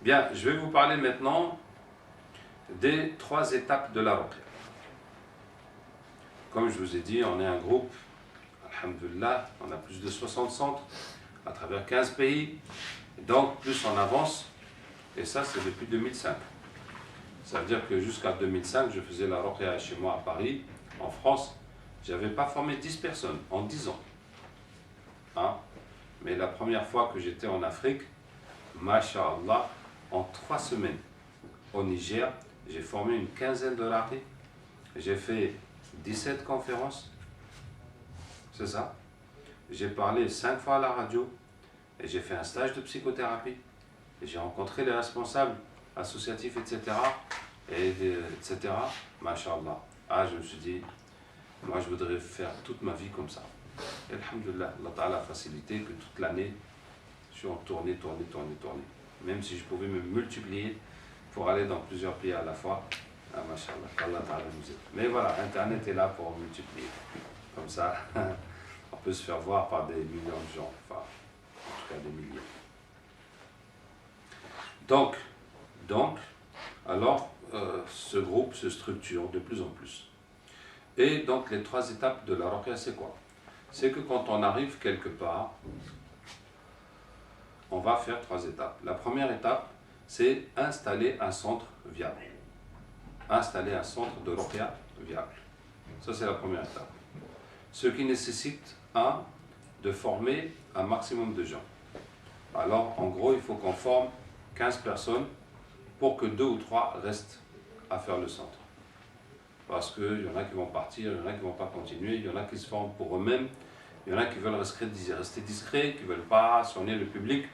Bien, je vais vous parler maintenant des 3 étapes de la ruqya. Comme je vous ai dit, on est un groupe, alhamdoulilah, on a plus de 60 centres à travers 15 pays. Donc, plus on avance, et ça c'est depuis 2005. Ça veut dire que jusqu'à 2005, je faisais la ruqya chez moi à Paris, en France. Je n'avais pas formé 10 personnes en 10 ans. Hein? Mais la première fois que j'étais en Afrique, masha'Allah, en 3 semaines au Niger, j'ai formé une quinzaine de raquis. J'ai fait 17 conférences. C'est ça. J'ai parlé 5 fois à la radio. Et j'ai fait un stage de psychothérapie. Et j'ai rencontré les responsables associatifs, etc. etc. Masha'Allah. Ah, je me suis dit, moi je voudrais faire toute ma vie comme ça. Et alhamdoulilah, Allah Ta'ala a facilité que toute l'année, je suis en tournée. Même si je pouvais me multiplier pour aller dans plusieurs pays à la fois. Ah, Masha'Allah, Allah Ta'ala nous aide. Mais voilà, Internet est là pour multiplier. Comme ça, on peut se faire voir par des millions de gens. Enfin, en tout cas des milliers. Donc, alors, ce groupe se structure de plus en plus. Et donc, les 3 étapes de la ruqya, c'est quoi? C'est que quand on arrive quelque part, on va faire 3 étapes. La première étape, c'est installer un centre viable. Installer un centre de ruqya viable. Ça, c'est la première étape. Ce qui nécessite, de former un maximum de gens. Alors, en gros, il faut qu'on forme 15 personnes pour que 2 ou 3 restent à faire le centre. Parce qu'il y en a qui vont partir, il y en a qui ne vont pas continuer, il y en a qui se forment pour eux-mêmes, il y en a qui veulent rester discrets, qui ne veulent pas soigner le public.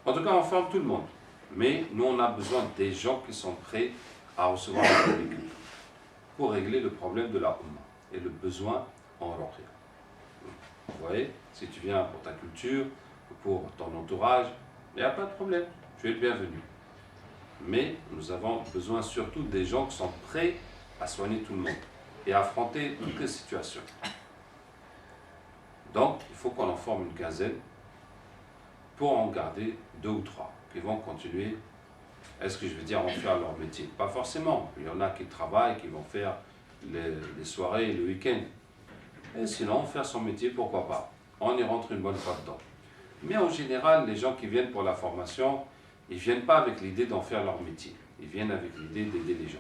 En tout cas, on forme tout le monde. Mais nous, on a besoin des gens qui sont prêts à recevoir le public pour régler le problème de la Ummah et le besoin en ruqya. Vous voyez, si tu viens pour ta culture, pour ton entourage, il n'y a pas de problème, tu es le bienvenu. Mais nous avons besoin surtout des gens qui sont prêts à soigner tout le monde et à affronter toutes les situations. Donc, il faut qu'on en forme une quinzaine pour en garder 2 ou 3 qui vont continuer. Est-ce que je veux dire vont faire leur métier? Pas forcément. Il y en a qui travaillent, qui vont faire les soirées et le week-end. Et sinon, faire son métier, pourquoi pas? On y rentre une bonne fois dedans. Mais en général, les gens qui viennent pour la formation, ils ne viennent pas avec l'idée d'en faire leur métier. Ils viennent avec l'idée d'aider les gens.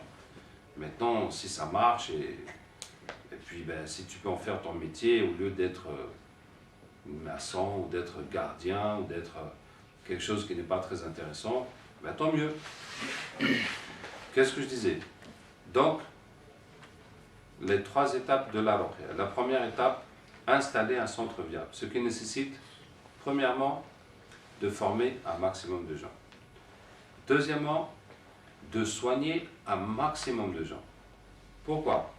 Maintenant, si ça marche, et puis si tu peux en faire ton métier, au lieu d'être maçon, ou d'être gardien, ou d'être quelque chose qui n'est pas très intéressant, tant mieux. Qu'est-ce que je disais? Donc, les 3 étapes de la ruqya. La première étape, installer un centre viable. Ce qui nécessite, premièrement, de former un maximum de gens. Deuxièmement, de soigner un maximum de gens. Pourquoi?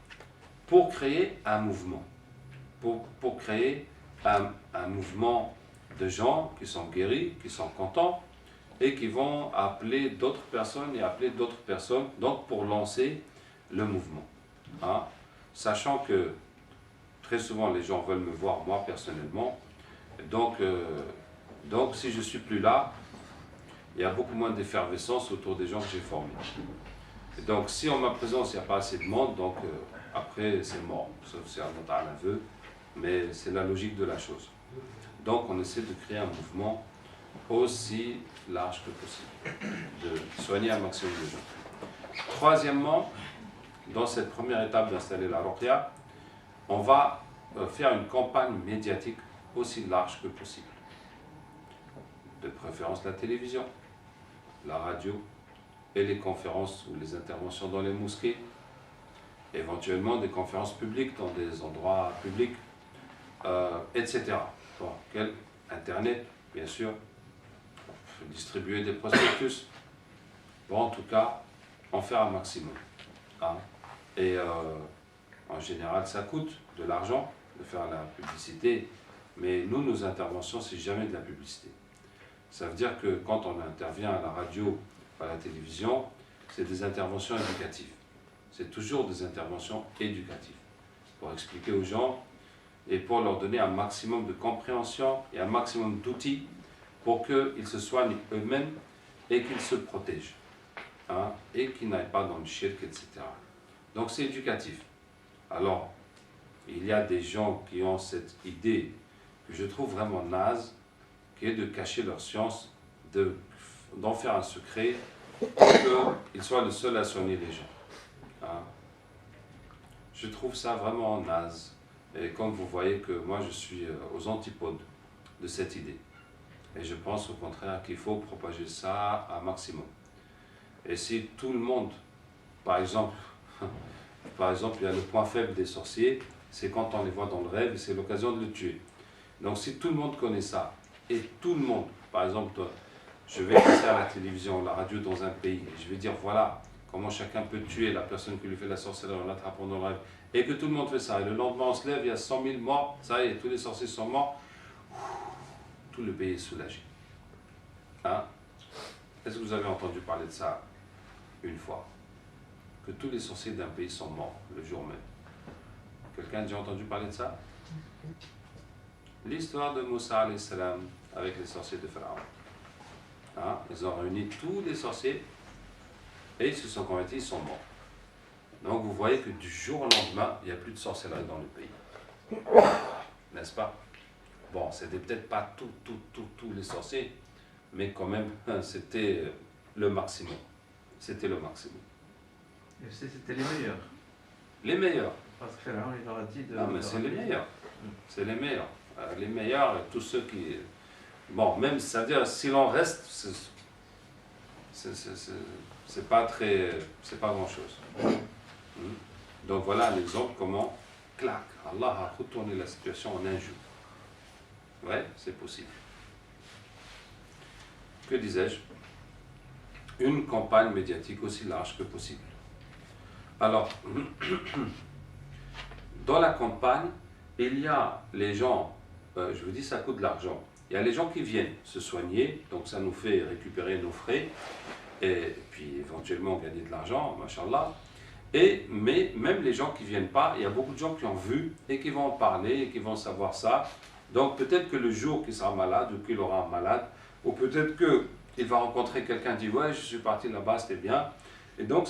Pour créer un mouvement. Pour créer un mouvement de gens qui sont guéris, qui sont contents, et qui vont appeler d'autres personnes et appeler d'autres personnes, donc pour lancer le mouvement. Sachant que très souvent les gens veulent me voir moi personnellement, donc si je ne suis plus là, il y a beaucoup moins d'effervescence autour des gens que j'ai formés. Et donc si en ma présence il n'y a pas assez de monde, donc après c'est mort, sauf si Allah Ta'ala veut, mais c'est la logique de la chose. Donc on essaie de créer un mouvement aussi large que possible, de soigner un maximum de gens. Troisièmement, dans cette première étape d'installer la ruqya, on va faire une campagne médiatique aussi large que possible. De préférence la télévision, la radio et les conférences ou les interventions dans les mosquées, éventuellement des conférences publiques dans des endroits publics, etc. Bon, Internet, bien sûr, distribuer des prospectus. Bon, en tout cas, en faire un maximum. Et en général, ça coûte de l'argent de faire la publicité, mais nous, nos interventions, c'est jamais de la publicité. Ça veut dire que quand on intervient à la radio, à la télévision, c'est des interventions éducatives. C'est toujours des interventions éducatives pour expliquer aux gens et pour leur donner un maximum de compréhension et un maximum d'outils pour qu'ils se soignent eux-mêmes et qu'ils se protègent, hein, et qu'ils n'aillent pas dans le shirk, etc. Donc c'est éducatif. Alors, il y a des gens qui ont cette idée que je trouve vraiment naze, qui est de cacher leur science, d'en faire un secret, pour qu'ils soient le seul à soigner les gens. Hein. Je trouve ça vraiment naze. Et comme vous voyez que moi je suis aux antipodes de cette idée. Et je pense au contraire qu'il faut propager ça un maximum. Et si tout le monde, par exemple, il y a le point faible des sorciers, c'est quand on les voit dans le rêve et c'est l'occasion de le tuer. Donc si tout le monde connaît ça, et tout le monde, par exemple, je vais passer à la télévision, la radio dans un pays, et je vais dire voilà comment chacun peut tuer la personne qui lui fait la sorcellerie en l'attrapant dans le rêve, et que tout le monde fait ça, et le lendemain on se lève, il y a 100 000 morts, ça y est, tous les sorciers sont morts, tout le pays est soulagé. Hein? Est-ce que vous avez entendu parler de ça une fois? Que tous les sorciers d'un pays sont morts le jour même. Quelqu'un a déjà entendu parler de ça? L'histoire de Moussa alayhi salam avec les sorciers de Pharaon. Hein? Ils ont réuni tous les sorciers et ils se sont convertis, ils sont morts. Donc vous voyez que du jour au lendemain, il n'y a plus de sorcellerie dans le pays. N'est-ce pas? Bon, c'était peut-être pas tous les sorciers, mais quand même, c'était le maximum. C'était le maximum. Et c'était les meilleurs. Les meilleurs. Parce que Pharaon, il leur a dit de... Non, mais c'est les meilleurs. C'est les meilleurs. Les meilleurs, tous ceux qui... Bon, même, c'est-à-dire, si l'on reste, c'est pas très... c'est pas grand-chose. Donc voilà l'exemple comment, clac, Allah a retourné la situation en un jour. Ouais, c'est possible. Que disais-je? Une campagne médiatique aussi large que possible. Alors, dans la campagne, il y a les gens, je vous dis ça coûte de l'argent, il y a les gens qui viennent se soigner, donc ça nous fait récupérer nos frais, et puis éventuellement gagner de l'argent, machallah. Mais même les gens qui ne viennent pas, il y a beaucoup de gens qui ont vu et qui vont en parler et qui vont savoir ça. Donc peut-être que le jour qu'il sera malade ou qu'il aura un malade, ou peut-être qu'il va rencontrer quelqu'un qui dit « ouais, je suis parti là-bas, c'était bien ». Et donc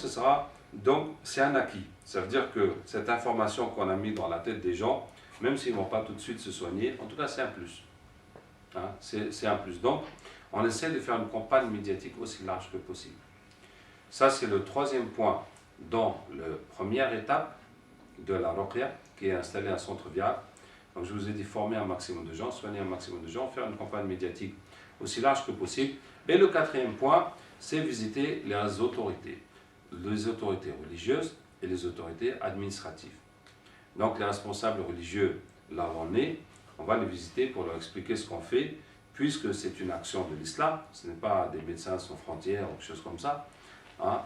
c'est un acquis. Ça veut dire que cette information qu'on a mise dans la tête des gens, même s'ils ne vont pas tout de suite se soigner, en tout cas c'est un plus. Hein, c'est un plus. Donc on essaie de faire une campagne médiatique aussi large que possible. Ça c'est le troisième point dans la première étape de la Ruqya, qui est installer un centre viable. Donc je vous ai dit former un maximum de gens, soigner un maximum de gens, faire une campagne médiatique aussi large que possible. Et le quatrième point, c'est visiter les autorités religieuses et les autorités administratives. Donc les responsables religieux, là où on est, on va les visiter pour leur expliquer ce qu'on fait, puisque c'est une action de l'islam, ce n'est pas des médecins sans frontières ou quelque chose comme ça. Hein.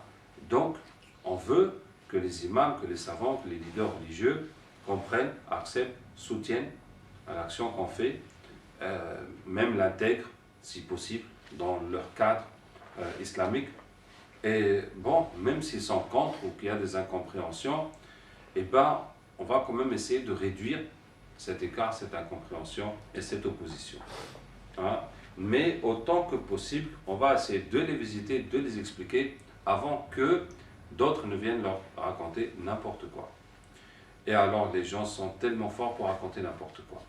Donc, on veut que les imams, que les savants, que les leaders religieux comprennent, acceptent, soutiennent l'action qu'on fait, même l'intègrent, si possible, dans leur cadre islamique. Et bon, même s'ils sont contre ou qu'il y a des incompréhensions, eh ben, on va quand même essayer de réduire cet écart, cette incompréhension et cette opposition. Hein? Mais autant que possible, on va essayer de les visiter, de les expliquer avant que d'autres ne viennent leur raconter n'importe quoi. Et alors les gens sont tellement forts pour raconter n'importe quoi.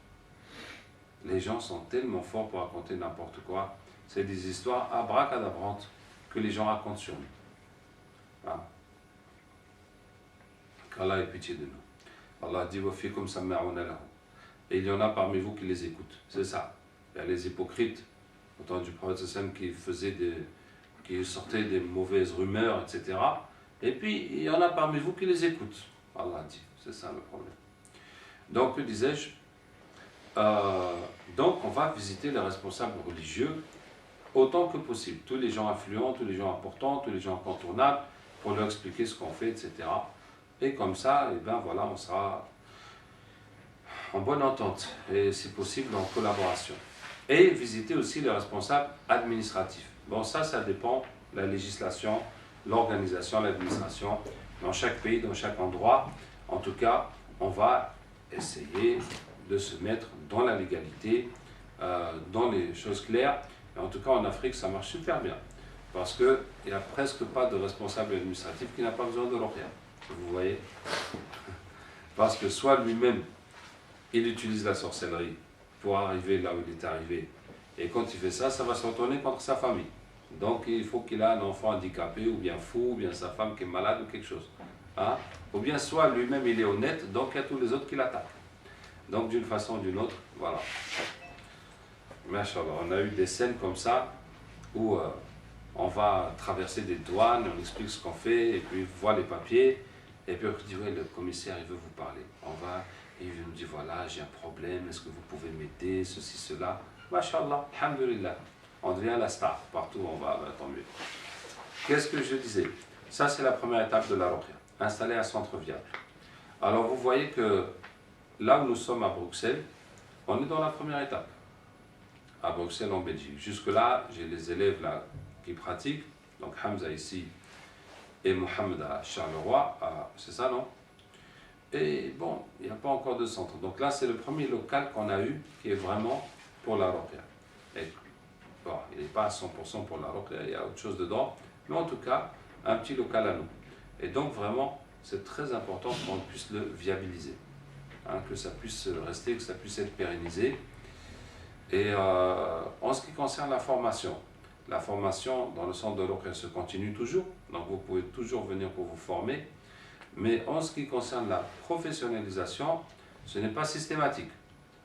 Les gens sont tellement forts pour raconter n'importe quoi. C'est des histoires abracadabrantes que les gens racontent sur nous. Hein? Qu'Allah ait pitié de nous. Allah dit wa fikum sama'una lahu. Et il y en a parmi vous qui les écoutent. C'est ça. Il y a les hypocrites, autant du prophète qui sortaient des mauvaises rumeurs, etc. Et puis, il y en a parmi vous qui les écoutent. Allah dit, c'est ça le problème. Donc, que disais-je, donc on va visiter les responsables religieux autant que possible. Tous les gens influents, tous les gens importants, tous les gens incontournables, pour leur expliquer ce qu'on fait, etc. Et comme ça, eh ben, voilà, on sera en bonne entente, et si possible en collaboration. Et visiter aussi les responsables administratifs. Bon, ça dépend de la législation, l'organisation, l'administration, dans chaque pays, dans chaque endroit. En tout cas, on va essayer de se mettre dans la légalité, dans les choses claires. Et en tout cas, en Afrique, ça marche super bien. Parce qu'il n'y a presque pas de responsable administratif qui n'a pas besoin de ruqya. Vous voyez? Parce que soit lui-même, il utilise la sorcellerie pour arriver là où il est arrivé. Et quand il fait ça, ça va se retourner contre sa famille. Donc il faut qu'il ait un enfant handicapé, ou bien fou, ou bien sa femme qui est malade, ou quelque chose. Hein? Ou bien soit lui-même il est honnête, donc il y a tous les autres qui l'attaquent. Donc d'une façon ou d'une autre, voilà. Machallah, on a eu des scènes comme ça, où on va traverser des douanes, on explique ce qu'on fait, et puis on voit les papiers, et puis on dit, ouais, le commissaire il veut vous parler. On va, et il nous dit, voilà, j'ai un problème, est-ce que vous pouvez m'aider, ceci, cela. Machallah, alhamdulillah. On devient la star, partout où on va, ben, tant mieux. Qu'est-ce que je disais? Ça, c'est la première étape de la ruqya, installer un centre viable. Alors, vous voyez que là où nous sommes à Bruxelles, on est dans la première étape, à Bruxelles, en Belgique. Jusque-là, j'ai les élèves là qui pratiquent, donc Hamza ici, et Mohamed à Charleroi, c'est ça, non? Et bon, il n'y a pas encore de centre. Donc là, c'est le premier local qu'on a eu qui est vraiment pour la ruqya. Et bon, il n'est pas à 100% pour la ruqya, il y a autre chose dedans, mais en tout cas, un petit local à nous. Et donc vraiment, c'est très important qu'on puisse le viabiliser, hein, que ça puisse rester, que ça puisse être pérennisé. Et en ce qui concerne la formation dans le centre de ruqya se continue toujours, donc vous pouvez toujours venir pour vous former, mais en ce qui concerne la professionnalisation, ce n'est pas systématique.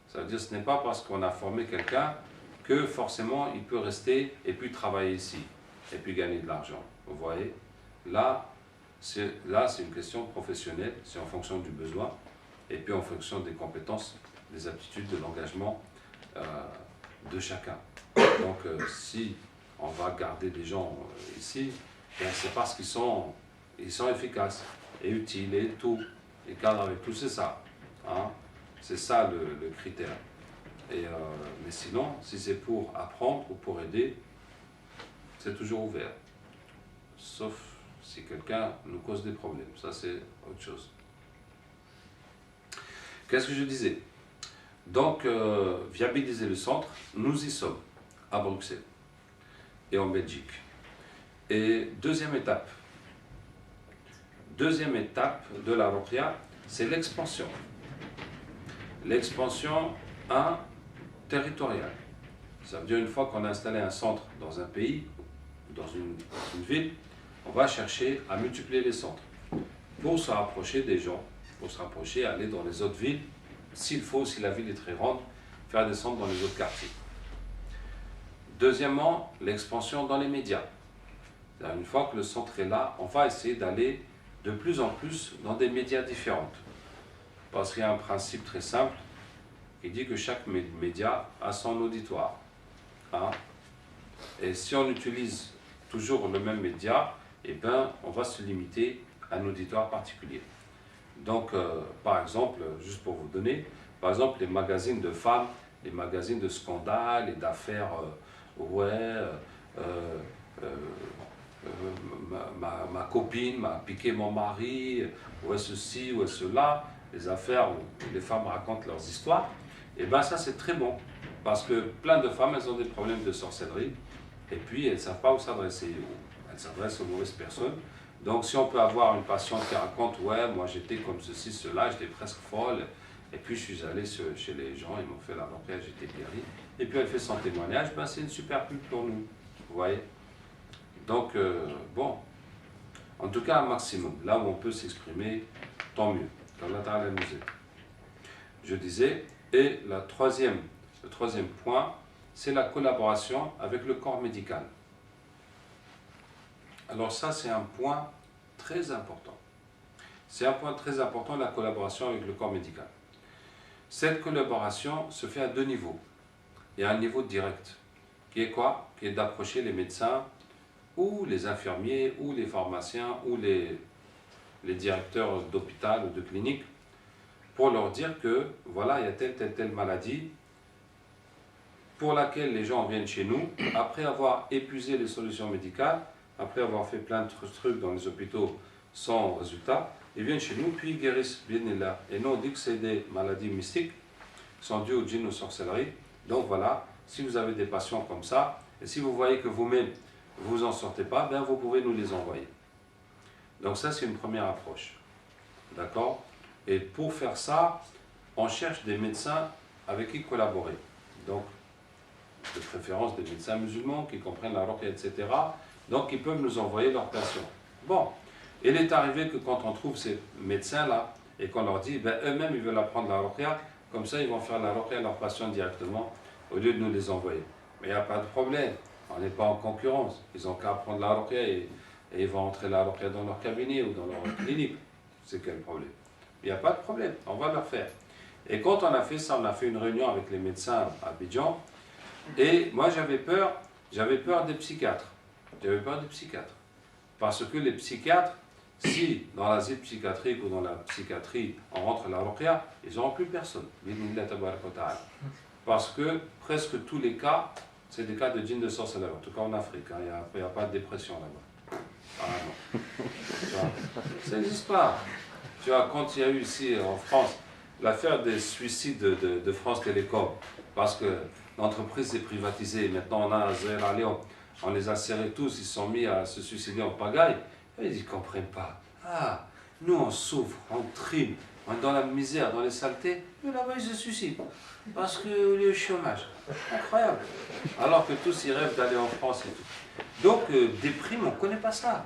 Ça veut dire que ce n'est pas parce qu'on a formé quelqu'un que forcément il peut rester et puis travailler ici, et puis gagner de l'argent. Vous voyez, là c'est une question professionnelle, c'est en fonction du besoin, et puis en fonction des compétences, des aptitudes, de l'engagement de chacun. Donc si on va garder des gens ici, c'est parce qu'ils sont efficaces, et utiles, et tout, et cadrent avec tout, c'est ça. Hein? C'est ça le critère. Mais sinon, si c'est pour apprendre ou pour aider, c'est toujours ouvert. Sauf si quelqu'un nous cause des problèmes. Ça, c'est autre chose. Qu'est-ce que je disais? Donc, viabiliser le centre, nous y sommes, à Bruxelles et en Belgique. Et deuxième étape de la ruqya, c'est l'expansion. L'expansion territoriale. Ça veut dire une fois qu'on a installé un centre dans un pays, dans une ville, on va chercher à multiplier les centres pour se rapprocher des gens, pour se rapprocher, aller dans les autres villes, s'il faut, si la ville est très grande, faire des centres dans les autres quartiers. Deuxièmement, l'expansion dans les médias. Une fois que le centre est là, on va essayer d'aller de plus en plus dans des médias différents. Parce qu'il y a un principe très simple qui dit que chaque média a son auditoire. Hein? Et si on utilise toujours le même média, eh ben, on va se limiter à un auditoire particulier. Donc, par exemple, juste pour vous donner, par exemple, les magazines de femmes, les magazines de scandales et d'affaires, ma copine m'a piqué mon mari, ouais ceci, ouais cela, les affaires où les femmes racontent leurs histoires, et bien ça c'est très bon, parce que plein de femmes, elles ont des problèmes de sorcellerie, et puis elles ne savent pas où s'adresser, elles s'adressent aux mauvaises personnes. Donc si on peut avoir une patiente qui raconte, ouais, moi j'étais comme ceci, cela, j'étais presque folle, et puis je suis allé chez les gens, ils m'ont fait la ruqya, j'étais guéri, et puis elle fait son témoignage, ben c'est une super pub pour nous, vous voyez. Donc, bon, en tout cas un maximum, là où on peut s'exprimer, tant mieux, qu'Allah Ta'ala nous aide. Je disais, et le troisième point, c'est la collaboration avec le corps médical. Alors ça, c'est un point très important. C'est un point très important, la collaboration avec le corps médical. Cette collaboration se fait à deux niveaux. Il y a un niveau direct, qui est quoi? Qui est d'approcher les médecins, ou les infirmiers, ou les pharmaciens, ou les directeurs d'hôpital ou de clinique, pour leur dire que, voilà, il y a telle maladie, pour laquelle les gens viennent chez nous, après avoir épuisé les solutions médicales, après avoir fait plein de trucs dans les hôpitaux sans résultat, ils viennent chez nous, puis ils guérissent, bien là. Et nous, on dit que c'est des maladies mystiques, qui sont dues au djinn, aux sorcelleries. Donc voilà, si vous avez des patients comme ça, et si vous voyez que vous-même, vous en sortez pas, ben vous pouvez nous les envoyer. Donc ça, c'est une première approche. D'accord? Et pour faire ça, on cherche des médecins avec qui collaborer. Donc, de préférence des médecins musulmans qui comprennent la ruqya, etc. Donc, ils peuvent nous envoyer leurs patients. Bon, il est arrivé que quand on trouve ces médecins-là et qu'on leur dit, ben, eux-mêmes, ils veulent apprendre la ruqya, comme ça, ils vont faire la ruqya à leurs patients directement au lieu de nous les envoyer. Mais il n'y a pas de problème. On n'est pas en concurrence. Ils n'ont qu'à apprendre la ruqya et ils vont entrer la ruqya dans leur cabinet ou dans leur clinique. C'est quel problème? Il n'y a pas de problème. On va leur faire. Et quand on a fait ça, on a fait une réunion avec les médecins à Abidjan. Et moi, j'avais peur des psychiatres. J'avais peur des psychiatres. Parce que les psychiatres, si dans l'asile psychiatrique ou dans la psychiatrie, on rentre la ruqya, ils n'auront plus personne. Parce que presque tous les cas, c'est des cas de djinn de sorcellerie, en tout cas en Afrique. Hein. Il n'y a pas de dépression là-bas. Ah non. Tu vois, ça n'existe pas. Tu vois, quand il y a eu ici en France l'affaire des suicides de France Télécom, parce que l'entreprise est privatisée, maintenant on a Sierra Leone, on les a serrés tous, ils se sont mis à se suicider en pagaille, et ils ne comprennent pas. Ah, nous on souffre, on trime, on est dans la misère, dans les saletés, mais là-bas ils se suicident, parce qu'il y a le chômage. Incroyable. Alors que tous ils rêvent d'aller en France et tout. Donc, des primes, on ne connaît pas ça.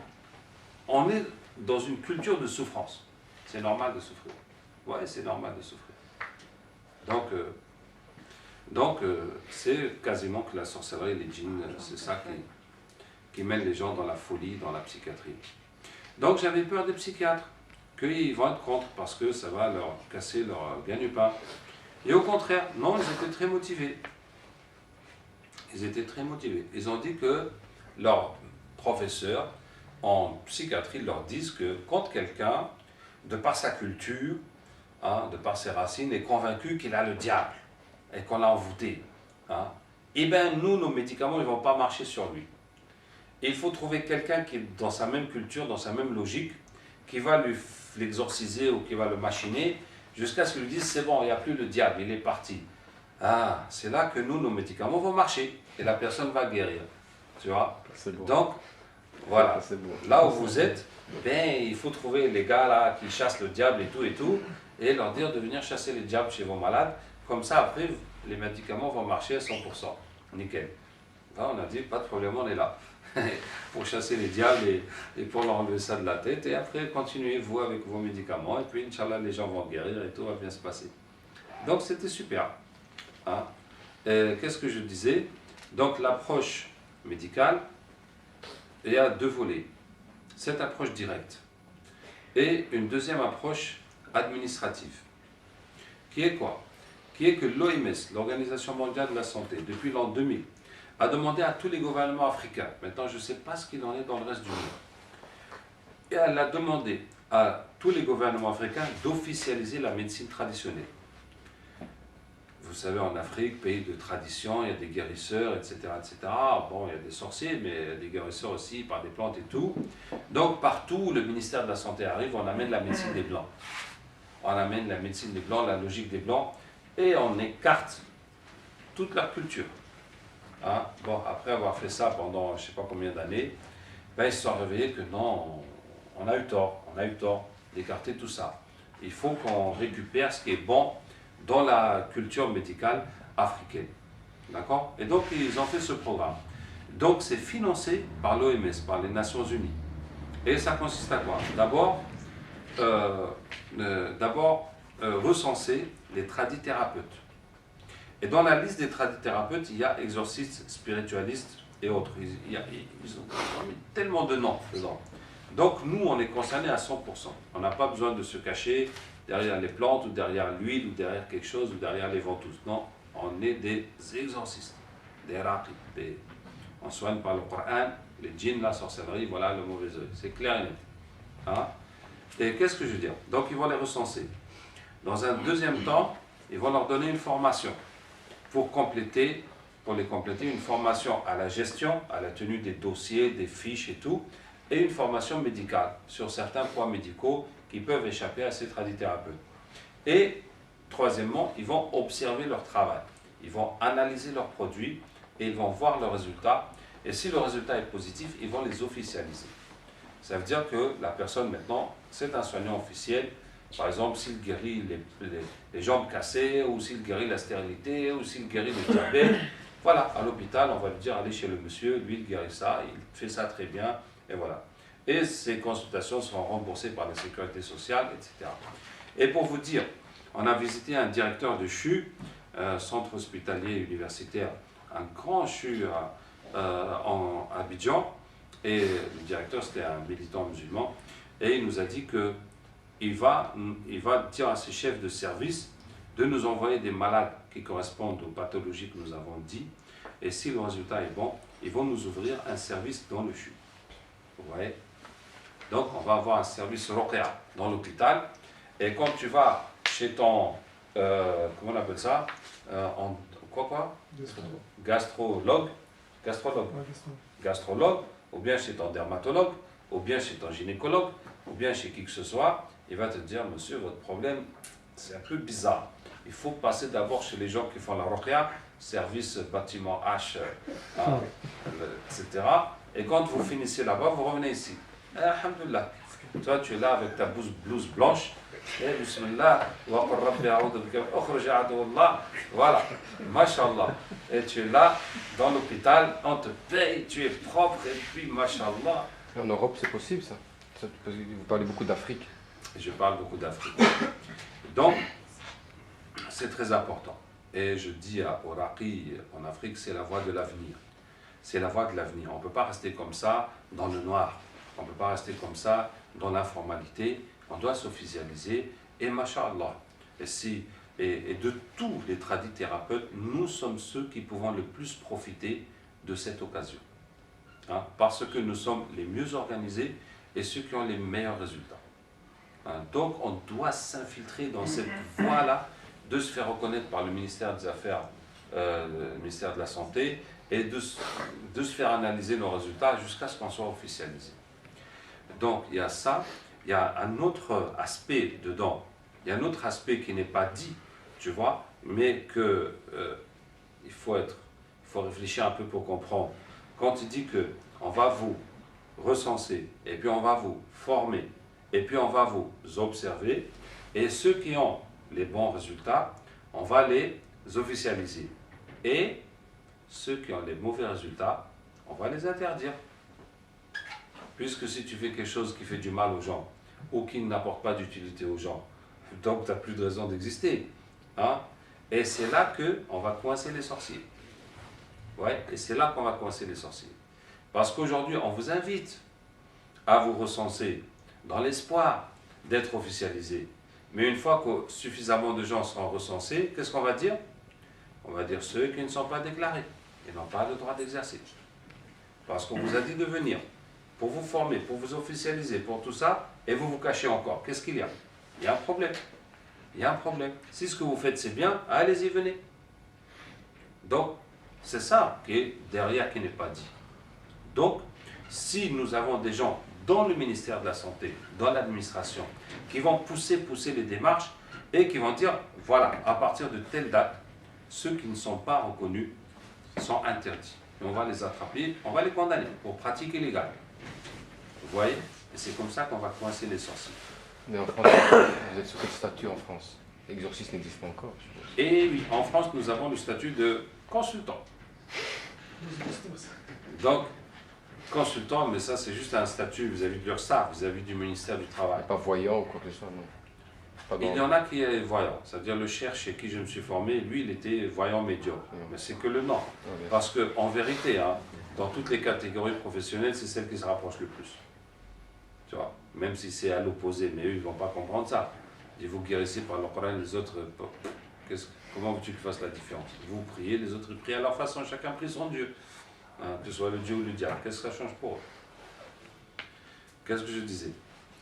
On est dans une culture de souffrance. C'est normal de souffrir. Ouais, c'est normal de souffrir. Donc, c'est quasiment que la sorcellerie, les djinns, c'est ça qui mène les gens dans la folie, dans la psychiatrie. Donc, j'avais peur des psychiatres, qu'ils vont être contre, parce que ça va leur casser leur gagne-pain. Et au contraire, non, ils étaient très motivés. Ils étaient très motivés. Ils ont dit que leurs professeurs en psychiatrie leur disent que quand quelqu'un, de par sa culture, hein, de par ses racines, est convaincu qu'il a le diable et qu'on l'a envoûté, hein, eh bien nous, nos médicaments, ils ne vont pas marcher sur lui. Et il faut trouver quelqu'un qui est dans sa même culture, dans sa même logique, qui va l'exorciser ou qui va le machiner, jusqu'à ce qu'il lui dise, c'est bon, il n'y a plus le diable, il est parti. Ah, c'est là que nous, nos médicaments vont marcher et la personne va guérir. Tu vois? Donc, voilà. Là où vous êtes, ben, il faut trouver les gars là qui chassent le diable et tout, et leur dire de venir chasser les diables chez vos malades. Comme ça, après, les médicaments vont marcher à 100%. Nickel. Là, on a dit, pas de problème, on est là. Pour chasser les diables et pour leur enlever ça de la tête. Et après, continuez vous avec vos médicaments. Et puis, Inch'Allah, les gens vont guérir et tout va bien se passer. Donc, c'était super. Hein? Qu'est-ce que je disais? Donc, l'approche médicale, il y a deux volets. Cette approche directe et une deuxième approche administrative. Qui est quoi? Qui est que l'OMS, l'Organisation mondiale de la santé, depuis l'an 2000, a demandé à tous les gouvernements africains, maintenant je ne sais pas ce qu'il en est dans le reste du monde, et elle a demandé à tous les gouvernements africains d'officialiser la médecine traditionnelle. Vous savez, en Afrique, pays de tradition, il y a des guérisseurs, etc., etc. Bon, il y a des sorciers, mais il y a des guérisseurs aussi par des plantes et tout. Donc, partout où le ministère de la Santé arrive, on amène la médecine des Blancs. On amène la médecine des Blancs, la logique des Blancs, et on écarte toute leur culture. Hein? Bon, après avoir fait ça pendant je ne sais pas combien d'années, ben, ils se sont réveillés que non, on a eu tort d'écarter tout ça. Il faut qu'on récupère ce qui est bon dans la culture médicale africaine. D'accord? Et donc, ils ont fait ce programme. Donc, c'est financé par l'OMS, par les Nations Unies. Et ça consiste à quoi? D'abord, recenser les tradithérapeutes. Et dans la liste des tradithérapeutes, il y a exorcistes, spiritualistes et autres. Ils ont mis tellement de noms dedans. Donc, nous, on est concernés à 100%. On n'a pas besoin de se cacher derrière les plantes, ou derrière l'huile, ou derrière quelque chose, ou derrière les ventouses. Non, on est des exorcistes, des raqib. On soigne par le Coran, les djinns, la sorcellerie, voilà le mauvais œil. C'est clair et net. Hein? Et qu'est-ce que je veux dire? Donc, ils vont les recenser. Dans un deuxième temps, ils vont leur donner une formation pour les compléter, une formation à la gestion, à la tenue des dossiers, des fiches et tout, et une formation médicale sur certains points médicaux qui peuvent échapper à ces tradithérapeutes. Et troisièmement, ils vont observer leur travail. Ils vont analyser leurs produits et ils vont voir leurs résultats Et si le résultat est positif, ils vont les officialiser. Ça veut dire que la personne maintenant, c'est un soignant officiel. Par exemple, s'il guérit les jambes cassées, ou s'il guérit la stérilité, ou s'il guérit le diabète, voilà, à l'hôpital, on va lui dire, allez chez le monsieur, lui il guérit ça, il fait ça très bien, et voilà. Et ces consultations seront remboursées par la sécurité sociale, etc. Et pour vous dire, on a visité un directeur de CHU, centre hospitalier universitaire, un grand CHU en Abidjan, et le directeur c'était un militant musulman, et il nous a dit que il va dire à ses chefs de service de nous envoyer des malades qui correspondent aux pathologies que nous avons dit, et si le résultat est bon, ils vont nous ouvrir un service dans le CHU. Vous voyez? Donc on va avoir un service Ruqya dans l'hôpital, et quand tu vas chez ton, comment on appelle ça, gastrologue, ou bien chez ton dermatologue, ou bien chez ton gynécologue, ou bien chez qui que ce soit, il va te dire, monsieur, votre problème, c'est un peu bizarre. Il faut passer d'abord chez les gens qui font la ruqya, service bâtiment H, etc. Et quand vous finissez là-bas, vous revenez ici. Alhamdulillah. Toi, tu es là avec ta blouse blanche. Et bismillah, wa qur rabbi a'udhu bika ukhruj aduwallah. Voilà, mashallah. Et tu es là, dans l'hôpital, on te paye, tu es propre, et puis mashallah. En Europe, c'est possible ça? Parce que vous parlez beaucoup d'Afrique. Je parle beaucoup d'Afrique. Donc, c'est très important. Et je dis au Raqi, en Afrique, c'est la voie de l'avenir. C'est la voie de l'avenir. On ne peut pas rester comme ça dans le noir. On ne peut pas rester comme ça dans l'informalité. On doit s'officialiser. Et mashallah. Et de tous les tradithérapeutes, nous sommes ceux qui pouvons le plus profiter de cette occasion. Hein, parce que nous sommes les mieux organisés et ceux qui ont les meilleurs résultats. Hein, donc on doit s'infiltrer dans cette voie-là, de se faire reconnaître par le ministère des Affaires, le ministère de la Santé, et de se faire analyser nos résultats jusqu'à ce qu'on soit officialisé. Donc il y a ça, il y a un autre aspect dedans, il y a un autre aspect qui n'est pas dit, tu vois, mais que il faut réfléchir un peu pour comprendre. Quand il dit que on va vous recenser, et puis on va vous former, et puis on va vous observer, et ceux qui ont les bons résultats, on va les officialiser. Et ceux qui ont les mauvais résultats, on va les interdire. Puisque si tu fais quelque chose qui fait du mal aux gens, ou qui n'apporte pas d'utilité aux gens, donc tu n'as plus de raison d'exister. Hein? Et c'est là qu'on va coincer les sorciers. Ouais, et c'est là qu'on va coincer les sorciers. Parce qu'aujourd'hui, on vous invite à vous recenser dans l'espoir d'être officialisé. Mais une fois que suffisamment de gens seront recensés, qu'est-ce qu'on va dire? On va dire ceux qui ne sont pas déclarés et n'ont pas le droit d'exercer. Parce qu'on vous a dit de venir pour vous former, pour vous officialiser, pour tout ça, et vous vous cachez encore. Qu'est-ce qu'il y a? Il y a un problème. Il y a un problème. Si ce que vous faites c'est bien, allez-y, venez. Donc, c'est ça qui est derrière, qui n'est pas dit. Donc, si nous avons des gens dans le ministère de la Santé, dans l'administration, qui vont pousser les démarches et qui vont dire, voilà, à partir de telle date, ceux qui ne sont pas reconnus sont interdits. Et on va les attraper, on va les condamner pour pratique illégale. Vous voyez? Et c'est comme ça qu'on va coincer les sorciers. Mais en France, vous êtes sous quel statut en France? L'exorcisme n'existe pas encore, je suppose. Et oui, en France, nous avons le statut de consultant. Donc, consultant, mais ça c'est juste un statut vis-à-vis de l'URSSAF, vis-à-vis du ministère du Travail. Pas voyant ou quoi que ce soit, non. Il y en a qui est voyant, c'est-à-dire le cher chez qui je me suis formé, lui il était voyant médiocre, mais c'est que le nom. Parce qu'en vérité, hein, dans toutes les catégories professionnelles, c'est celle qui se rapproche le plus. Tu vois, même si c'est à l'opposé, mais eux ils ne vont pas comprendre ça. Et vous guérissez par le Coran, les autres, comment veux-tu qu'ils fassent la différence? Vous priez, les autres prient à leur façon, chacun prie son Dieu. Hein, que ce soit le Dieu ou le diable, qu'est-ce que ça change pour eux? Qu'est-ce que je disais?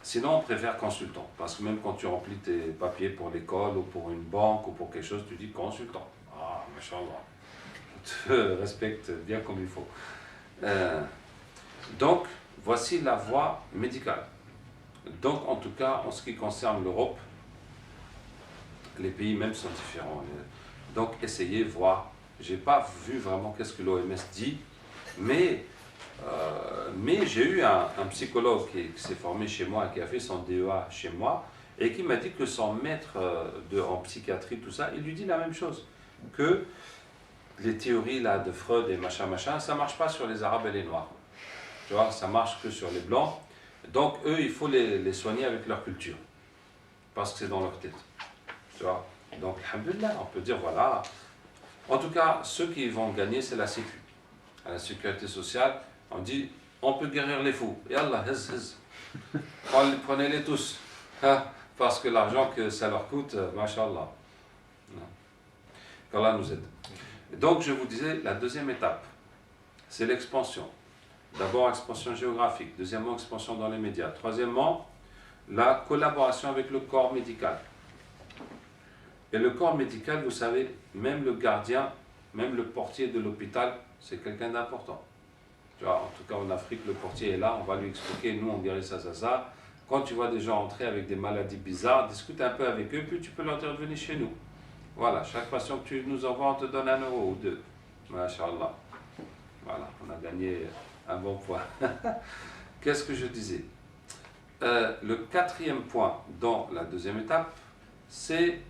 Sinon, on préfère consultant, parce que même quand tu remplis tes papiers pour l'école ou pour une banque ou pour quelque chose, tu dis consultant. Ah, machallah, je te respecte bien comme il faut. Donc, voici la voie médicale. Donc, en tout cas, en ce qui concerne l'Europe, les pays même sont différents. Donc, essayez, voir. Je n'ai pas vu vraiment qu'est-ce que l'OMS dit, Mais j'ai eu un psychologue qui s'est formé chez moi, qui a fait son DEA chez moi, et qui m'a dit que son maître en psychiatrie, tout ça, il lui dit la même chose, que les théories là, de Freud et machin, ça ne marche pas sur les Arabes et les Noirs. Tu vois, ça marche que sur les Blancs. Donc eux, il faut les soigner avec leur culture, parce que c'est dans leur tête. Tu vois. Donc, alhamdoulilah, on peut dire, voilà. En tout cas, ceux qui vont gagner, c'est la Sécu. À la sécurité sociale, on dit, on peut guérir les fous. Et Allah, prenez-les tous. Hein, parce que l'argent que ça leur coûte, mashallah. Qu'Allah nous aide. Donc, je vous disais, la deuxième étape, c'est l'expansion. D'abord, expansion géographique. Deuxièmement, expansion dans les médias. Troisièmement, la collaboration avec le corps médical. Et le corps médical, vous savez, même le gardien, même le portier de l'hôpital, c'est quelqu'un d'important. Tu vois, en tout cas, en Afrique, le portier est là, on va lui expliquer, nous, on guérit ça. Quand tu vois des gens entrer avec des maladies bizarres, discute un peu avec eux, puis tu peux leur dire, venez chez nous. Voilà, chaque patient que tu nous envoies, on te donne 1 euro ou 2. Masha'Allah. Voilà, on a gagné un bon point. Qu'est-ce que je disais? Le quatrième point dans la deuxième étape, c'est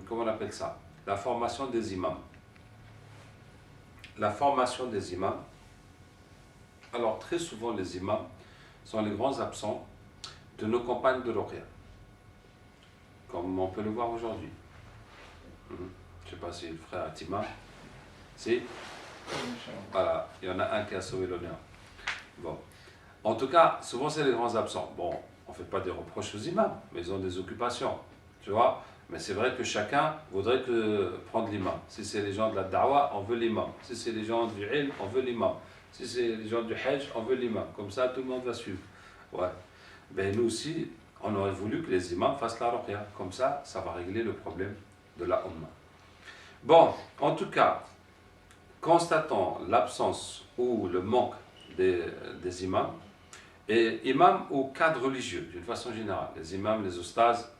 comment on appelle ça? La formation des imams. La formation des imams. Alors, très souvent, les imams sont les grands absents de nos campagnes de Ruqya, comme on peut le voir aujourd'hui. Je ne sais pas si le frère Atima, si? Voilà, il y en a un qui a sauvé l'honneur. Bon. En tout cas, souvent, c'est les grands absents. Bon, on ne fait pas des reproches aux imams, mais ils ont des occupations, tu vois. Mais c'est vrai que chacun voudrait prendre l'imam. Si c'est les gens de la da'wa, on veut l'imam. Si c'est les gens du ilm, on veut l'imam. Si c'est les gens du hajj, on veut l'imam. Comme ça, tout le monde va suivre. Ouais. Ben, nous aussi, on aurait voulu que les imams fassent la ruqya. Comme ça, ça va régler le problème de la umma. Bon, en tout cas, constatant l'absence ou le manque des imams, et imams ou cadres religieux, d'une façon générale, les imams, les ustaz,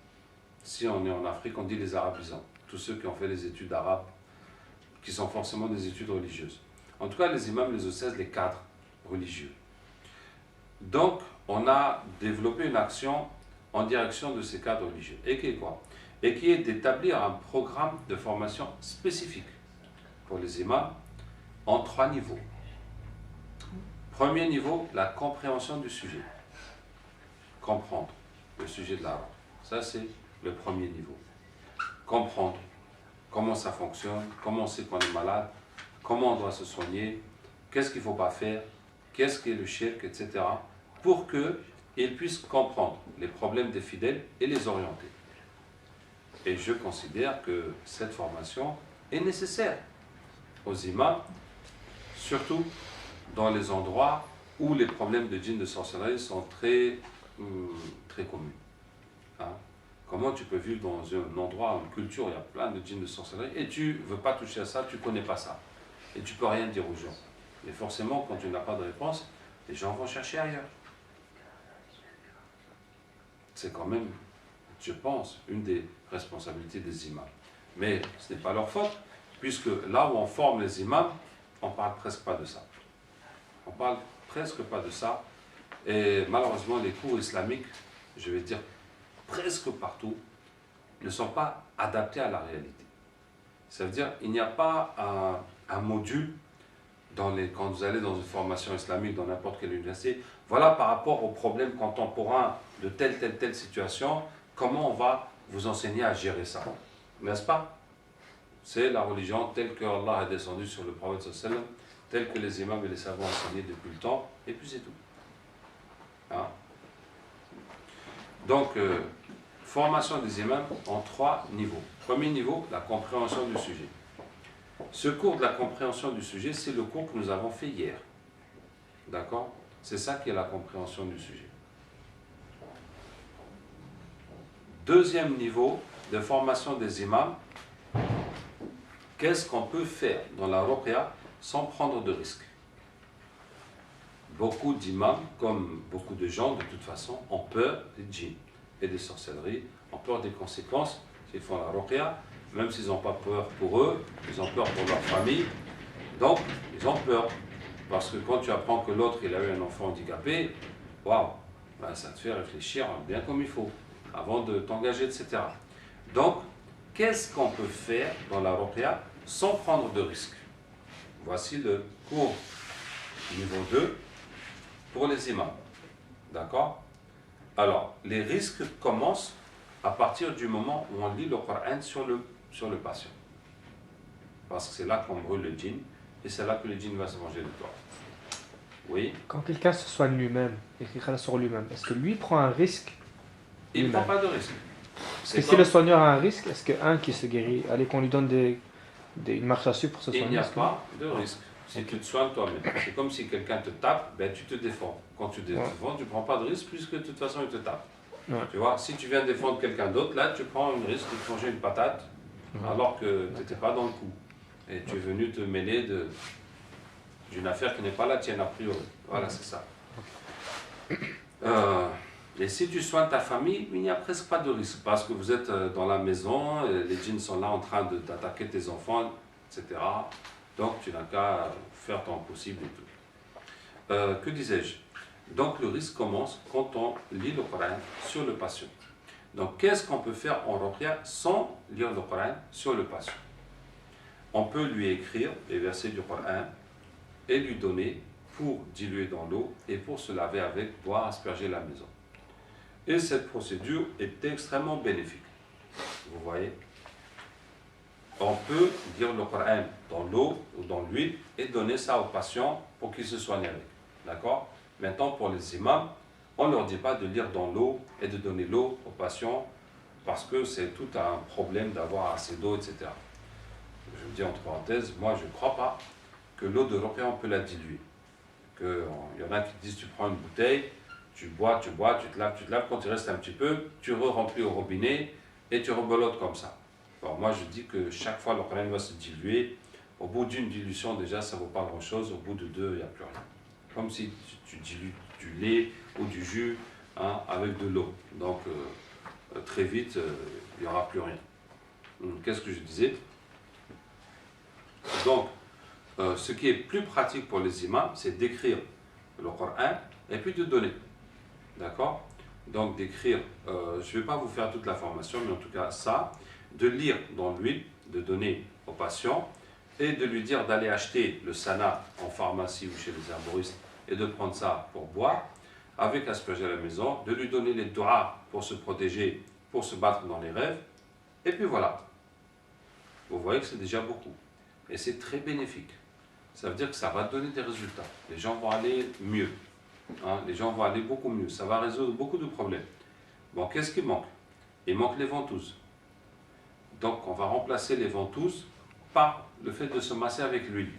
si on est en Afrique, on dit les arabisants, tous ceux qui ont fait les études arabes, qui sont forcément des études religieuses. En tout cas, les imams, les ustaz, les cadres religieux. Donc, on a développé une action en direction de ces cadres religieux. Et qui est quoi? Et qui est d'établir un programme de formation spécifique pour les imams en 3 niveaux. Premier niveau, la compréhension du sujet. Comprendre le sujet de l'arabe. Ça, c'est le premier niveau. Comprendre comment ça fonctionne, comment on sait qu'on est malade, comment on doit se soigner, qu'est-ce qu'il ne faut pas faire, qu'est-ce qu'est le shirk, etc. pour qu'ils puissent comprendre les problèmes des fidèles et les orienter. Et je considère que cette formation est nécessaire aux imams, surtout dans les endroits où les problèmes de djinn, de sorcellerie sont très communs. Hein? Comment tu peux vivre dans un endroit, une culture, il y a plein de djinn, de sorcellerie, et tu ne veux pas toucher à ça, tu ne connais pas ça. Et tu ne peux rien dire aux gens. Et forcément, quand tu n'as pas de réponse, les gens vont chercher ailleurs. C'est quand même, je pense, une des responsabilités des imams. Mais ce n'est pas leur faute, puisque là où on forme les imams, on ne parle presque pas de ça. On ne parle presque pas de ça. Et malheureusement, les cours islamiques, je vais dire presque partout, ne sont pas adaptés à la réalité. Ça veut dire qu'il n'y a pas un module quand vous allez dans une formation islamique, dans n'importe quelle université, voilà par rapport aux problèmes contemporains de telle situation, comment on va vous enseigner à gérer ça. N'est-ce pas? C'est la religion telle que Allah a descendu sur le prophète sallallahu alayhi wa sallam, telle que les imams et les savants ont enseigné depuis le temps, et puis c'est tout. Hein? Donc, formation des imams en 3 niveaux. Premier niveau, la compréhension du sujet. Ce cours de la compréhension du sujet, c'est le cours que nous avons fait hier. D'accord? C'est ça qui est la compréhension du sujet. Deuxième niveau de formation des imams, qu'est-ce qu'on peut faire dans la ruqya sans prendre de risques? Beaucoup d'imams, comme beaucoup de gens, de toute façon, ont peur des djinns et des sorcelleries, ont peur des conséquences s'ils font la ruqya, même s'ils n'ont pas peur pour eux, ils ont peur pour leur famille, donc ils ont peur. Parce que quand tu apprends que l'autre il a eu un enfant handicapé, waouh, ben, ça te fait réfléchir bien comme il faut, avant de t'engager, etc. Donc, qu'est-ce qu'on peut faire dans la ruqya sans prendre de risques? Voici le cours niveau 2 pour les imams. D'accord? Alors, les risques commencent à partir du moment où on lit le Coran sur le patient. Parce que c'est là qu'on brûle le djinn, et c'est là que le djinn va se venger de toi. Oui? Quand quelqu'un se soigne lui-même, et qu'il sur lui-même, est-ce que lui prend un risque? Il ne prend pas de risque. Parce que si le soigneur a un risque, est-ce qu'un qui se guérit, allez qu'on lui donne une marche à suivre pour se soigner? Il n'y a pas de risque. Si tu te soignes toi-même, c'est comme si quelqu'un te tape, ben, tu te défends. Quand tu te défends, tu ne prends pas de risque puisque de toute façon il te tape. Ouais. Tu vois, si tu viens défendre quelqu'un d'autre, là tu prends un risque de te manger une patate alors que tu n'étais pas dans le coup. Et tu es venu te mêler d'une affaire qui n'est pas la tienne a priori. Voilà, c'est ça. Et si tu soignes ta famille, il n'y a presque pas de risque parce que vous êtes dans la maison, et les djinns sont là en train d'attaquer tes enfants, etc. Donc tu n'as qu'à faire ton possible et tout. Que disais-je? Donc le risque commence quand on lit le Coran sur le patient. Donc qu'est-ce qu'on peut faire en ruqya sans lire le Coran sur le patient? On peut lui écrire les versets du Coran et lui donner pour diluer dans l'eau et pour se laver avec, boire, asperger la maison. Et cette procédure est extrêmement bénéfique. Vous voyez? On peut lire le Coran dans l'eau ou dans l'huile et donner ça aux patients pour qu'ils se soignent avec. D'accord? Maintenant, pour les imams, on ne leur dit pas de lire dans l'eau et de donner l'eau aux patients parce que c'est tout un problème d'avoir assez d'eau, etc. Je vous dis entre parenthèses, moi je ne crois pas que l'eau de ruqya on peut la diluer. Il y en a qui disent tu prends une bouteille, tu bois, tu te laves, quand il reste un petit peu, tu re-remplis au robinet et tu rebelotes comme ça. Alors moi je dis que chaque fois le Coran va se diluer, au bout d'une dilution déjà ça ne vaut pas grand chose, au bout de deux il n'y a plus rien. Comme si tu dilues du lait ou du jus avec de l'eau. Donc très vite il n'y aura plus rien. Qu'est-ce que je disais? Donc ce qui est plus pratique pour les imams, c'est d'écrire le Coran et puis de donner. D'accord? Donc d'écrire, je ne vais pas vous faire toute la formation, mais en tout cas ça, de lire dans l'huile, de donner au patient et de lui dire d'aller acheter le sana en pharmacie ou chez les herboristes et de prendre ça pour boire, avec asperger à la maison, de lui donner les doigts pour se protéger, pour se battre dans les rêves, et puis voilà. Vous voyez que c'est déjà beaucoup. Et c'est très bénéfique. Ça veut dire que ça va donner des résultats. Les gens vont aller mieux. Les gens vont aller beaucoup mieux. Ça va résoudre beaucoup de problèmes. Bon, qu'est-ce qui manque? Il manque les ventouses. Donc, on va remplacer les ventouses par le fait de se masser avec l'huile.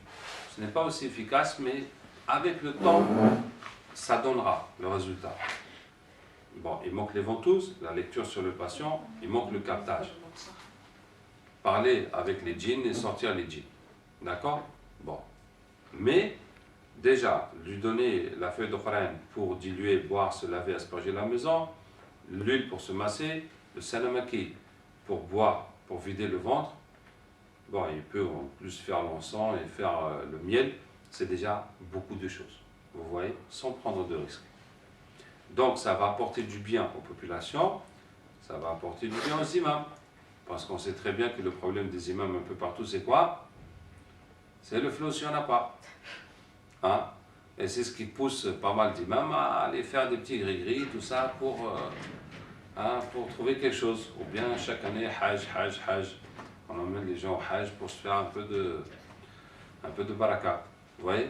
Ce n'est pas aussi efficace, mais avec le temps, ça donnera le résultat. Bon, il manque les ventouses, la lecture sur le patient, il manque le captage. Parler avec les djinns et sortir les djinns. D'accord? Bon. Mais, déjà, lui donner la feuille de Coran pour diluer, boire, se laver, asperger la maison, l'huile pour se masser, le salamaki pour boire, pour vider le ventre. Bon, il peut en plus faire l'encens et faire le miel. C'est déjà beaucoup de choses. Vous voyez, sans prendre de risques. Donc, ça va apporter du bien aux populations, ça va apporter du bien aux imams. Parce qu'on sait très bien que le problème des imams un peu partout, c'est quoi? C'est le flot s'il n'y en a pas. Et c'est ce qui pousse pas mal d'imams à aller faire des petits gris-gris, tout ça, pour trouver quelque chose. Ou bien chaque année, hajj. On emmène les gens au hajj pour se faire un peu de baraka. Vous voyez?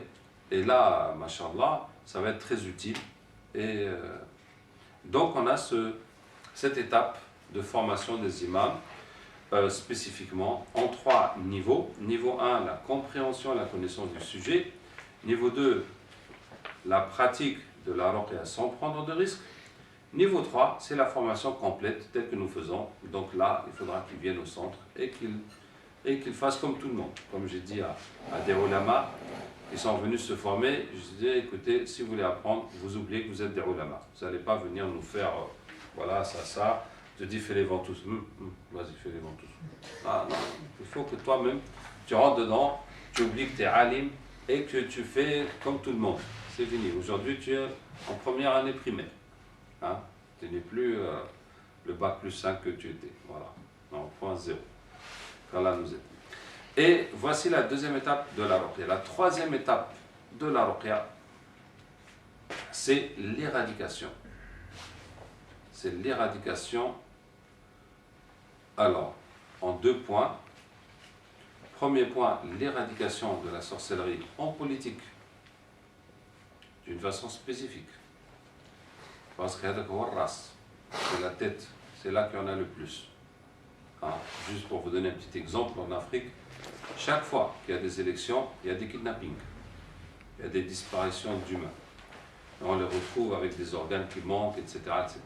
Et là, mashallah, ça va être très utile. Et donc on a cette étape de formation des imams, spécifiquement en 3 niveaux. Niveau 1, la compréhension et la connaissance du sujet. Niveau 2, la pratique de la ruqya sans prendre de risques. Niveau 3, c'est la formation complète telle que nous faisons. Donc là, il faudra qu'ils viennent au centre et qu'ils fassent comme tout le monde. Comme j'ai dit à des ulama qui sont venus se former, je disais, écoutez, si vous voulez apprendre, vous oubliez que vous êtes des ulama. Vous n'allez pas venir nous faire, voilà, ça. Je dis, fais les ventouses. Vas-y, fais les ventouses. Non, il faut que toi-même, tu rentres dedans, tu oublies que tu es alim, et que tu fais comme tout le monde. C'est fini. Aujourd'hui, tu es en première année primaire. Hein? Tu n'es plus le bac plus 5 que tu étais. Voilà. En point 0. Qu'Allah nous aide. Et voici la deuxième étape de la ruqya. La troisième étape de la ruqya, c'est l'éradication. C'est l'éradication. Alors, en 2 points. Premier point, l'éradication de la sorcellerie en politique, d'une façon spécifique. Parce que c'est la tête, c'est là qu'il y en a le plus. Hein? Juste pour vous donner un petit exemple, en Afrique, chaque fois qu'il y a des élections, il y a des kidnappings, il y a des disparitions d'humains. On les retrouve avec des organes qui manquent, etc., etc.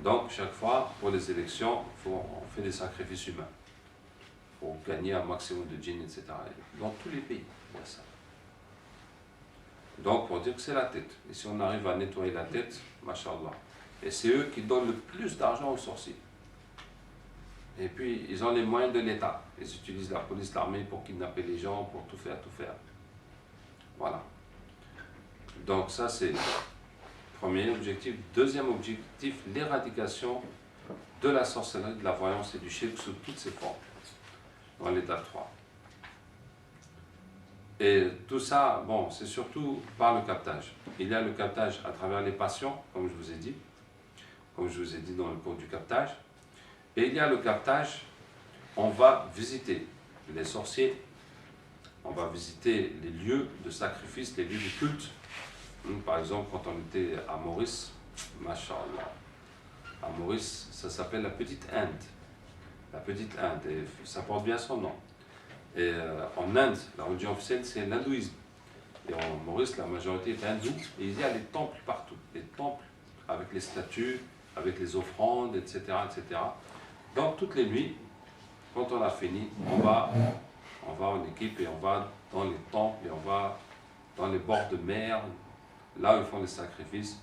Donc, chaque fois, pour les élections, on fait des sacrifices humains pour gagner un maximum de djinns, etc. Dans tous les pays, il y a ça. Donc, pour dire que c'est la tête. Et si on arrive à nettoyer la tête, mashallah. Et c'est eux qui donnent le plus d'argent aux sorciers. Et puis, ils ont les moyens de l'État. Ils utilisent la police, l'armée pour kidnapper les gens, pour tout faire, tout faire. Voilà. Donc, ça, c'est le premier objectif. Deuxième objectif, l'éradication de la sorcellerie, de la voyance et du shirk sous toutes ses formes. Dans l'état 3. Et tout ça, bon, c'est surtout par le captage. Il y a le captage à travers les patients, comme je vous ai dit dans le cours du captage. Et il y a le captage, on va visiter les sorciers, on va visiter les lieux de sacrifice, les lieux de culte. Par exemple, quand on était à Maurice, mashallah, à Maurice, ça s'appelle la Petite Inde. La Petite Inde, et ça porte bien son nom. Et en Inde, la religion officielle, c'est l'hindouisme. Et en Maurice, la majorité est hindoue, et il y a les temples partout. Les temples avec les statues, avec les offrandes, etc., etc. Donc, toutes les nuits, quand on a fini, on va en équipe et on va dans les temples et on va dans les bords de mer, là où ils font les sacrifices.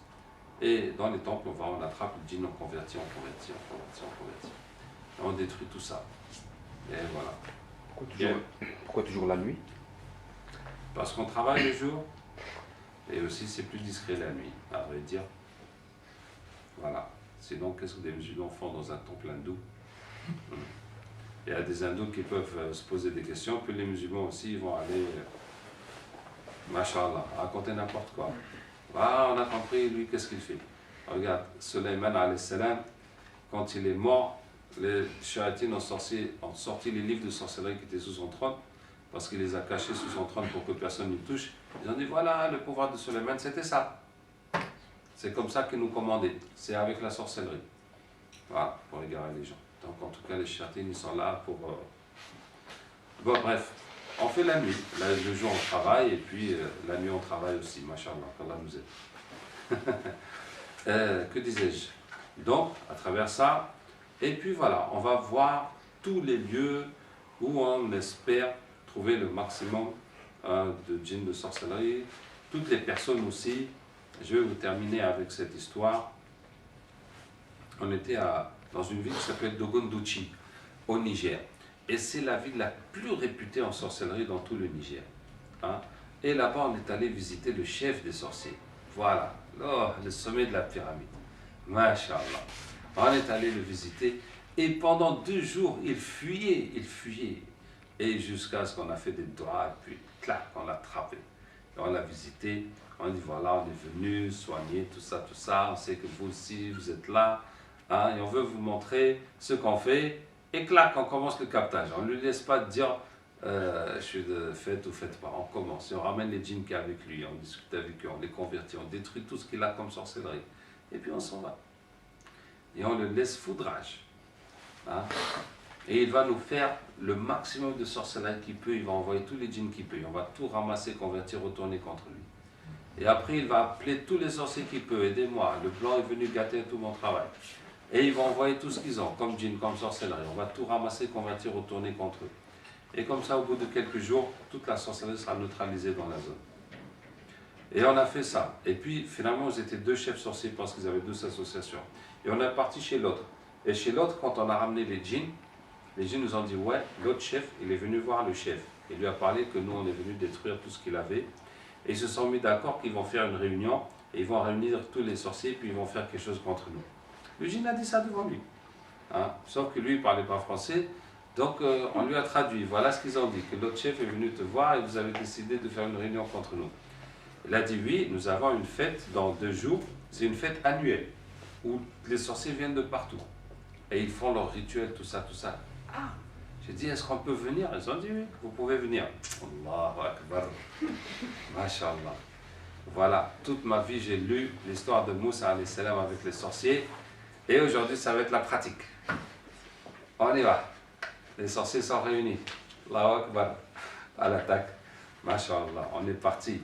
Et dans les temples, on attrape le djinn, on convertit. On détruit tout ça. Et voilà. Pourquoi toujours la nuit? Parce qu'on travaille le jour, et aussi c'est plus discret la nuit, à vrai dire. Voilà. Sinon, qu'est-ce que des musulmans font dans un temple hindou? Il y a des hindous qui peuvent se poser des questions, puis les musulmans aussi, ils vont aller, mashallah, raconter n'importe quoi. Ah, on a compris, lui, qu'est-ce qu'il fait? Regarde, Sulayman alayhi salam, quand il est mort, les shayatines ont sorti les livres de sorcellerie qui étaient sous son trône, parce qu'il les a cachés sous son trône pour que personne ne touche. Ils ont dit, voilà, le pouvoir de Sulayman, c'était ça. C'est comme ça qu'il nous commandait. C'est avec la sorcellerie. Voilà, pour égarer les gens. Donc, en tout cas, les shayatines, ils sont là pour... Bon, bref, on fait la nuit. Là, le jour, on travaille, et puis la nuit, on travaille aussi. Mashallah, qu'Allah nous aide. Que disais-je? Donc, à travers ça, et puis voilà, on va voir tous les lieux où on espère trouver le maximum de djinns de sorcellerie, toutes les personnes aussi. Je vais vous terminer avec cette histoire. On était dans une ville qui s'appelle Dogonduchi, au Niger. Et c'est la ville la plus réputée en sorcellerie dans tout le Niger. Hein? Et là-bas, on est allé visiter le chef des sorciers. Voilà, le sommet de la pyramide. Masha'Allah. On est allé le visiter et pendant 2 jours, il fuyait. Et jusqu'à ce qu'on a fait des doigts, et puis clac, on l'a attrapé. Et on l'a visité, on dit voilà, on est venu soigner tout ça, on sait que vous aussi, vous êtes là, hein, et on veut vous montrer ce qu'on fait. Et clac, on commence le captage. On ne lui laisse pas dire je suis de faites ou faites pas. On commence, et on ramène les djinns qui est avec lui, on discute avec eux, on les convertit, on détruit tout ce qu'il a comme sorcellerie. Et puis on s'en va. Et on le laisse foudrage. Hein? Et il va nous faire le maximum de sorcellerie qu'il peut, il va envoyer tous les djinns qu'il peut, on va tout ramasser, convertir, retourner contre lui. Et après il va appeler tous les sorciers qu'il peut, aidez-moi, le blanc est venu gâter tout mon travail. Et il va envoyer tout ce qu'ils ont, comme djinn, comme sorcellerie, on va tout ramasser, convertir, retourner contre eux. Et comme ça, au bout de quelques jours, toute la sorcellerie sera neutralisée dans la zone. Et on a fait ça. Et puis finalement, ils étaient 2 chefs sorciers parce qu'ils avaient 2 associations. Et on est parti chez l'autre. Et chez l'autre, quand on a ramené les djinns nous ont dit, ouais, l'autre chef, il est venu voir le chef. Il lui a parlé que nous, on est venus détruire tout ce qu'il avait. Et ils se sont mis d'accord qu'ils vont faire une réunion, et ils vont réunir tous les sorciers, puis ils vont faire quelque chose contre nous. Le djinn a dit ça devant lui. Hein? Sauf que lui, il ne parlait pas français, donc on lui a traduit. Voilà ce qu'ils ont dit, que l'autre chef est venu te voir et vous avez décidé de faire une réunion contre nous. Il a dit oui, nous avons une fête dans 2 jours, c'est une fête annuelle, où les sorciers viennent de partout. Et ils font leur rituel, tout ça, tout ça. Ah, j'ai dit, est-ce qu'on peut venir? Ils ont dit oui, vous pouvez venir. Allahu Akbar. Masha'Allah. Voilà, toute ma vie, j'ai lu l'histoire de Moussa alayhi salam avec les sorciers. Et aujourd'hui, ça va être la pratique. On y va. Les sorciers sont réunis. Allahu Akbar. À l'attaque. Masha'Allah. On est parti.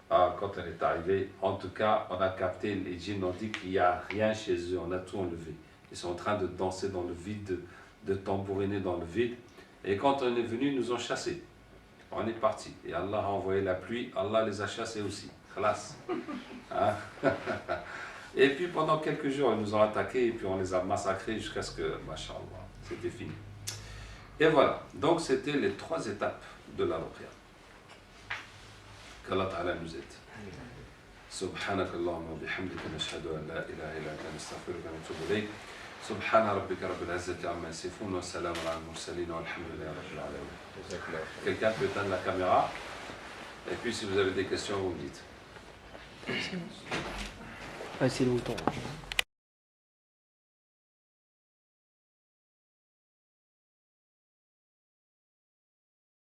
Ah, quand elle est arrivée, en tout cas, on a capté, les djinns ont dit qu'il n'y a rien chez eux. On a tout enlevé. Ils sont en train de danser dans le vide, de tambouriner dans le vide. Et quand on est venu, ils nous ont chassés. On est parti. Et Allah a envoyé la pluie. Allah les a chassés aussi. Khalas. Hein? Et puis pendant quelques jours, ils nous ont attaqués et puis on les a massacrés jusqu'à ce que, machallah, c'était fini. Et voilà. Donc c'était les 3 étapes de la ruqya. Qu'Allah Ta'ala nous aide. سبحانك اللهم وبحمدك نشهد أن لا إله إلا أنت نستغفرك ونتوب إليك سبحان ربك رب العزة عما يصفون والسلام على المرسلين والحمد لله رب العالمين. Quelqu'un peut éteindre la caméra et puis si vous avez des questions vous me dites. Ah, c'est le bouton.